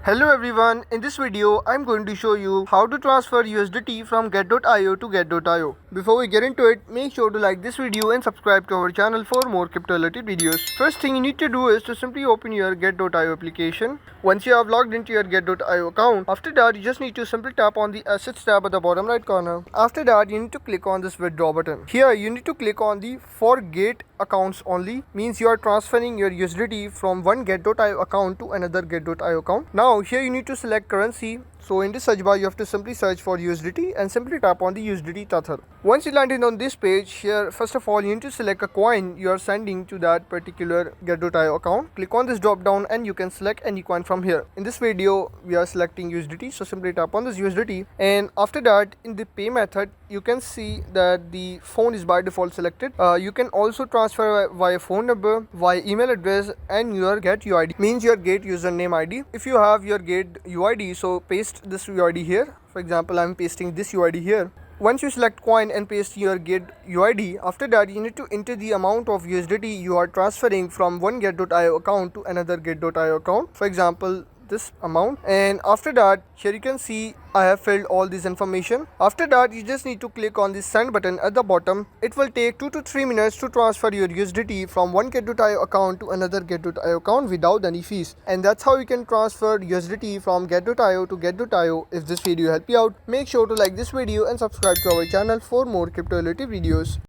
Hello everyone, in this video I'm going to show you how to transfer USDT from get.io to get.io. Before we get into it, make sure to like this video and subscribe to our channel for more crypto related videos. First thing you need to do is to simply open your get.io application. Once you have logged into your get.io account, after that you just need to simply tap on the assets tab at the bottom right corner. After that you need to click on this withdraw button. Here you need to click on the for get accounts only, means you are transferring your USDT from one get.io account to another get.io account. Now here you need to select currency. So in this search bar you have to simply search for USDT and simply tap on the USDT Tether. Once you landed on this page, here first of all you need to select a coin you are sending to that particular get.io account. Click on this drop down and you can select any coin from here. In this video we are selecting USDT, so simply tap on this USDT, and after that in the pay method you can see that the phone is by default selected. You can also transfer via phone number, via email address, and your get UID, means your gate username ID. If you have your gate UID, so paste this UID here. For example, I'm pasting this UID here. Once you select coin and paste your gate UID, after that you need to enter the amount of USDT you are transferring from one get.io account to another get.io account. For example, this amount, and after that here you can see I have filled all this information. After that you just need to click on the send button at the bottom. It will take 2 to 3 minutes to transfer your USDT from one get.io account to another get.io account without any fees, and that's how you can transfer USDT from get.io to get.io. If this video helped you out, make sure to like this video and subscribe to our channel for more crypto related videos.